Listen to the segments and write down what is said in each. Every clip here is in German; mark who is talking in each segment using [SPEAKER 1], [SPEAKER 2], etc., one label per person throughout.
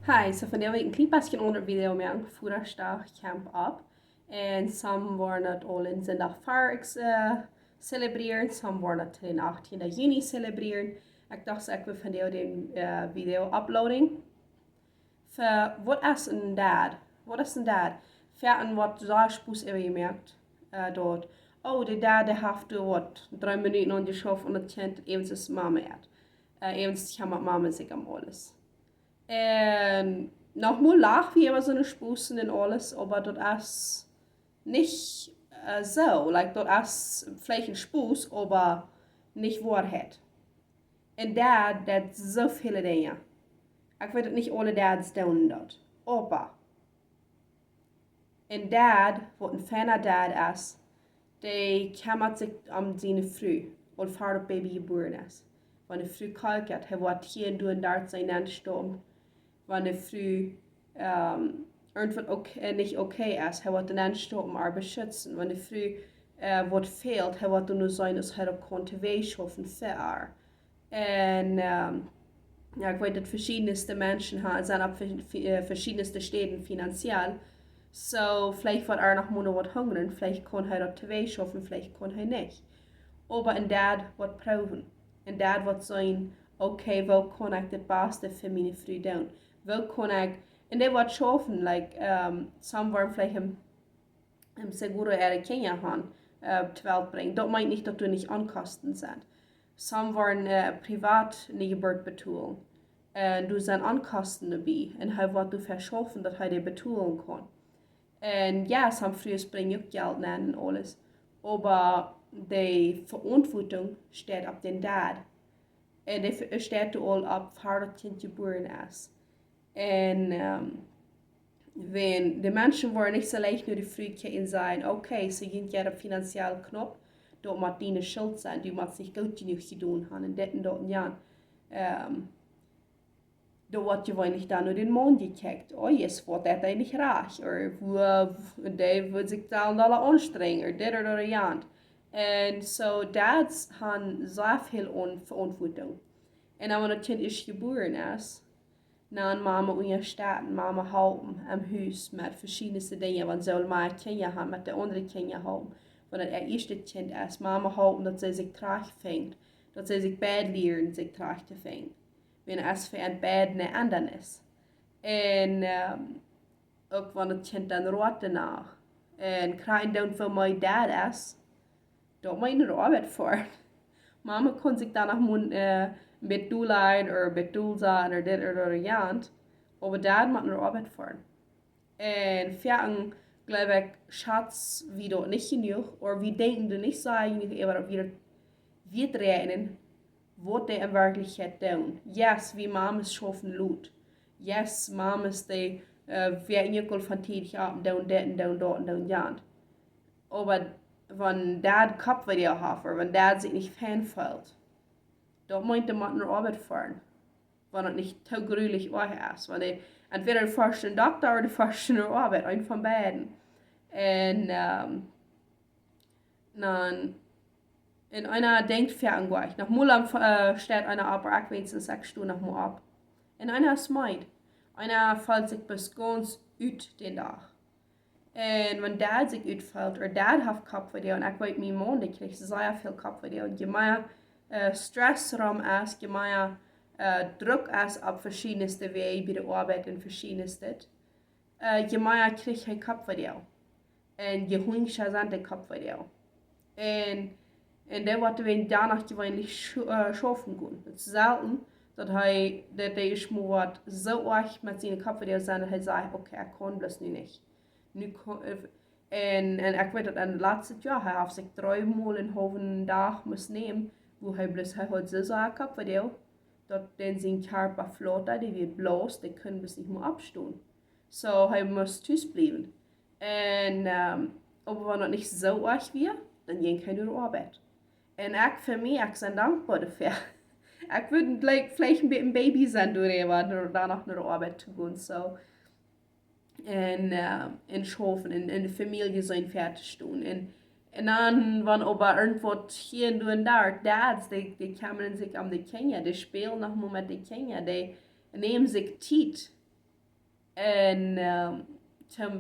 [SPEAKER 1] Hi, so vandaag wil ik een klein beetje onder video maken. Fodaschdach camp op. En some worden het al in zondag celebreren, some worden het in 18 juni celebreren. Ik dacht ik wil vandaag de video uploading. Wat is een dad? Wat is een dad? Verten wat daar spoes even gemerkt. Dort. Oh, de dad heeft wat 3 minuten aan de schof en het kind eventjes mama uit. Eventjes gaan met mama zich am alles. En nochmal lag wie immer so eine Spusen und alles, aber dort ist nicht so. Like, dort ist vielleicht ein Spus, aber nicht Wahrheit. Und dat so viele Dinge. Ich weet nicht alle dads doen dat. Aber. En dad, wat een fijne dad is, die kümmert sich um seine Frau, und vader baby geboren ist. Wenn die Frau kalt hat, er wird hier und dort sein Ansturm. Wenn die Frau irgendwas nicht okay ist, er wird den Ansturm auch beschützen. Wenn die Frau was fehlt, er wird nur sein, dass er konnte wegschaffen für er. Und ja, ich weiß, dass verschiedenste Menschen sind auf verschiedenste Städten finanziell. So, vielleicht wird er noch mal was hungern, vielleicht kann er das TV schaffen, vielleicht kann er nicht. Aber ein Dad wird proben. Ein Dad wird sagen, okay, wo kann ich das Beste für meine Frau tun? Wo kann ich, und der wird schaffen, like, some werden vielleicht im Seguro ihre Kinder haben, zur Welt bringen. Das meint nicht, dass du nicht ankosten sind. Some werden privat eine Geburt betulen. Und du sind Ankosten dabei. Und er wird du verschaffen, dass er die betulen kann. Und ja, some früher bringen auch Geld nennen und alles. Aber die Verantwortung steht auf den Dad. Und die steht all auf Vater Kind geboren ist. Und wenn die Menschen wollen nicht so leicht nur die Frühchen sein, okay, sie gehen ja finanziell knapp, dort muss deine Schuld sein, du musst nicht gut genug getan haben, in den dort Jahren. Da wird je weinig dann nur den Mond gekickt. Oh, jetzt wird er nicht reich. Oder der wird sich da und alle anstrengen. Oder das oder jant. Und so, Dads haben sehr viel Verantwortung. Und wenn ein Kind ist geboren ist, dann Mama unterstützen, Mama helfen am Haus mit verschiedensten Dingen. Wenn sie mal Kinder haben, mit den anderen Kindern helfen. Wenn das erste Kind ist, Mama helfen, dass sie sich trage fängt. Dass sie sich Bett lernen, sich trage zu fängt. Wenn es für ein Bett nicht anders ist. Und auch wenn das Kind dann rot danach. Und kriegen dann für mein Dad ist, da meine Arbeit vor. Mama kann sich danach mit du leiden oder mit du sein oder das oder jant. Aber Dad macht eine Arbeit vor. Und für glaube ich, Schatz wieder nicht genug. Oder wir denken du nicht so eigentlich, aber wir drehen. Wat die in werkelijkheid doen. Yes, wie mamas schaffen Lood. Yes, mamas die werken van tijd gaan doen dit en doen dat en doen dat. Aber wenn Dad Kopf bei dir hat, oder wenn Dad sich nicht fan fühlt, dann meint er eine Arbeit fahren. Wenn es nicht zu grülich ist. Wenn er entweder den ersten Doktor oder die erste Arbeit, ein von beiden. Und dann in einer denkt fern gleich. Nach Mulam steht einer ab, ich wenigstens 6 Stunden nach Mulam ab. Und einer ist meid. Einer fällt sich bis ganz ut den Tag. Und wenn Dad sich utfällt, oder Dad hat Kopf für dir, und ich weiß, mein Mann, der kriegt sehr viel Kopf für dir. Und je mehr Stress rum ist, je mehr Druck ist auf verschiedenste Wege bei der Arbeit und verschiedenste, je mehr kriegt er Kopf für dir. Und je hungerischer sind die Kopf für dir. Und der wird wenn danach gewöhnlich schaffen können. Es ist selten, dass der ist mal so arg mit seinen Kopf sein, dass er sagt, okay, ich kann das nicht. Und ich weiß, dass in letztes Jahr er auf sich 3 Mal einen halben Tag muss nehmen, wo er hat so einen Kopf, dass dann sein Körper flotter, die wird bloß, die können bis nicht mehr abstehen. So, er muss Tschüss bleiben. Und, aber wenn er nicht so arg wird, dann gehen keine Arbeit. Und für mich, ich bin dankbar dafür. Ich würde vielleicht ein bisschen Baby sein, oder danach eine Arbeit zu gehen. So. Und schaffen, in der Familie sein fertig tun. Und dann, wenn aber irgendwas hier und da, Dads, die kümmern sich um die Kinder, die spielen noch mal mit den Kindern, die nehmen sich Zeit En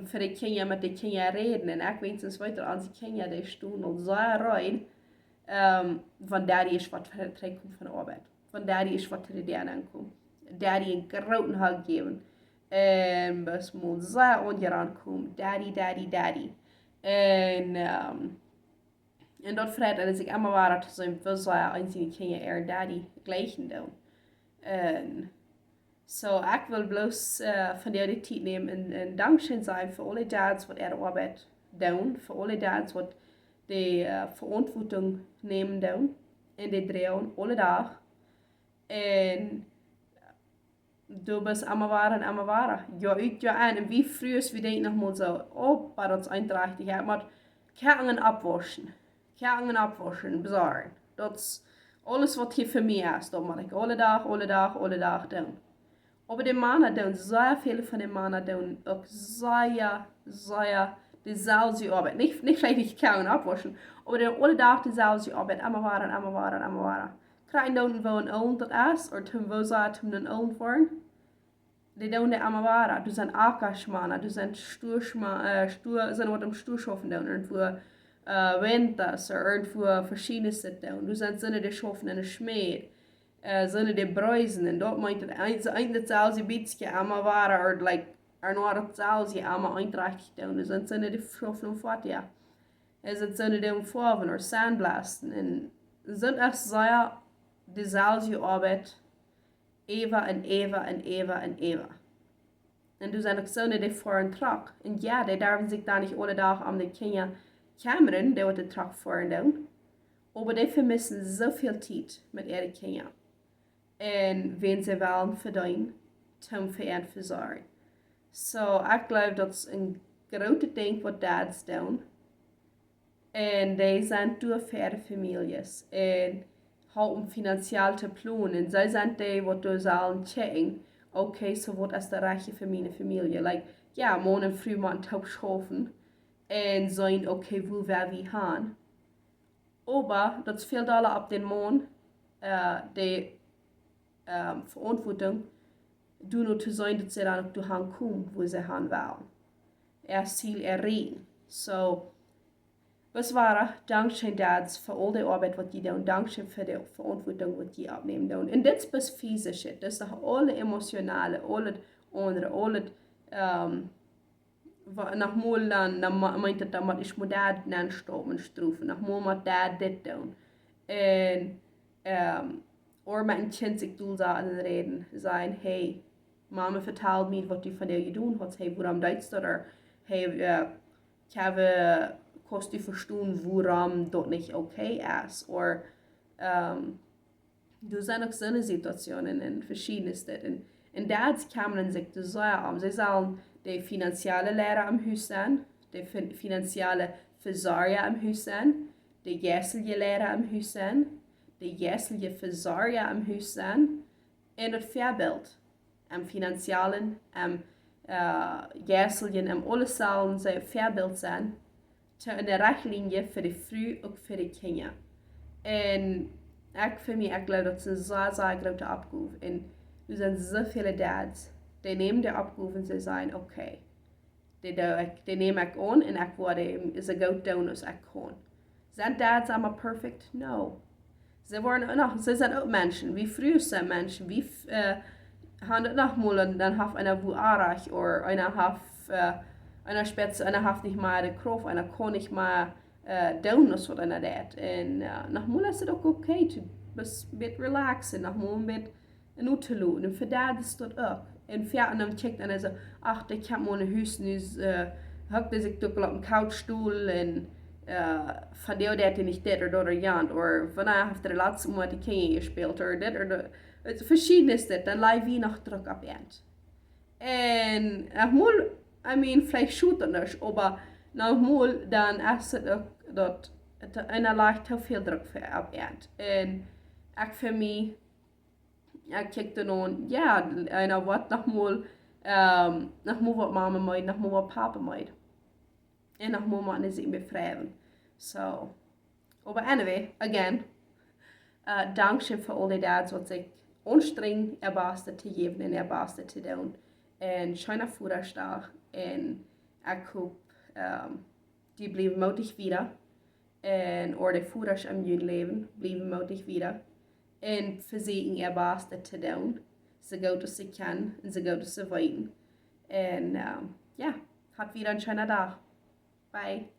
[SPEAKER 1] voor de kinderen met de kinderen reden. En ik weet eens weiter aan die kinderen die stonden al zo ruid. Van daddy is wat terugkomt van de arbeid. Van daddy is wat er daar aankomt. Daddy een grote hug geven. En best moet zo onderaan komen. Daddy, daddy, daddy. En dat fred dat ik allemaal waar dat zijn veel zo aanzien kinderen daddy gleichen doen. En so, ik wil bloos van die tijd nemen en dankzij zijn voor alle dads wat er arbeid doen. Voor alle dads wat de verantwoording nemen doen. En die draaien alle dag. En du bist allemaal waar en allemaal waar. Ja, uit ja aan. En wie vroeger wie denkt nog maar zo, oh, maar dat is eindelijk. Ja, maar kaarten afwassen. Kaarten afwassen, bezorgen. Dat is alles wat je voor mij is. Dat moet ik alle dag doen. Aber die mannen doen, sehr viele von den Männern doen auch sehr dieselbe Arbeit. Nicht vielleicht nicht kauen abwaschen, aber die alle Tag dieselbe Arbeit. Immer waren. Krijgen doen wel een oom dat is, of toen we zaten een oom voor. Die doen die immer waren. Du zijn Ackerschmannen, du zijn zijn wat Stuurschoffen doen, irgendwo Winters, oder irgendwo verschiedenes doen. Du zijn zinnen die schoffen in de schmeed. Zijn de bruisen en dat meint het eigenlijk hetzelfde beetje allemaal waren, of like, nog hetzelfde allemaal eindelijk doen. Dus dan zijn de schoffen om wat, ja. Es zijn de vorven of sandblasten en zijn echt zeer dezelfde arbeid, even. En dus zijn ook zo'n die voor een trak. En ja, die durven zich dan niet alle dagen aan de kinderen kameren, die wat de trak voor doen. Maar die vermissen zoveel tijd met ihre kinderen. En wen ze wel verdienen, om voor hen te verzorgen. So, ik geloof dat is een grote ding wat dads doen. En die zijn door verder families. En houden financieel te plannen. Zij zijn die wat door zullen checken. Oké, so wat is de rechte voor mijn familie? Like, ja, morgen vroeg moeten we opschoven. En zijn oké, hoe ver we gaan. Maar dat is veel dollar op den morgen. Die verantwoording doen te zijn dat ze dan ook gaan komen waar ze gaan willen. Ziel erreichen. So, was waar, dankzij dads voor al die arbeid wat die doen, dankzij voor de verantwoording wat die opnemen doen. En dit is pas fysisch, dat is toch alle emotionele, al het andere, al het, nogmaals dan meint het dan, maar ik moet dat dan stoppen, stroeven, nogmaals moet dat dit doen. En, of met een kind zich doel zaten reden, zijn, hey, mama vertelt me wat je van jou doen had, hey, waarom deed dat er, hey, ik heb kost je verstaan waarom dat niet oké is. Of, er zijn ook zo'n situationen en verschillende dingen. En dads komen zich te zeggen, ze zullen de financiële leraar am huis zijn, de financiële verzorger am huis zijn, de geestelijke leraar am huis zijn, de geestelijke verzorger am huis zijn, en het voorbeeld am financiële, am geestelijke, am alles zullen ze voorbeeld zijn, te een rechtlijnie voor de vrouw, ook voor de kinderen. En ik geloof dat het een zeer grote opgave is. En er zijn zoveel dads, die nemen de opgave en ze zeggen, oké, die neem ik aan en ik word zo goed doen als ik kan. Zijn dads allemaal perfect? No. Ze zijn ook mensen, wie vroeger zijn mensen, wie gaan het nog moeilijk, dan heeft einer wo aardig, of einer spitze, einer heeft niet meer de kracht, einer kan niet meer doen als wat einer deed. En nogmaals is het ook oké, een beetje relaxen, nogmaals een beetje uit te laten. En voor dat is dat ook. En verder dan kijkt en zo, ach, ik heb mijn huis nu, hukte zich toch op een couchstoel en van jou deed hij niet dit of dat jant, of vandaag heeft hij de laatste met de kinderen gespeeld, of dit of dat. Het verschieden is dit, dan lijf je nog druk op eind. En nogmaals, vielleicht shoot het niet, maar nogmaals, dan is het ook dat einer lag te veel druk op eind. En ik voor mij, ik kijk dan aan, ja, einer wat nogmaals wat mama meid, nogmaals wat papa meid. En nogmaals moeten ze bevrijden. So, maar anyway, again, dankzij voor al die dads wat zich anstrengen, er beste te geven en er beste te doen. En schijna Fodaschdach. En ik hoop die blijven moedig wieder. En or de Fodasch am jun leven blijven moedig wieder. En verzekeren ihr beste te doen. Zo goed als ze kan en zo goed als ze weten. En ja, hat wieder einen schönen Tag. Bye.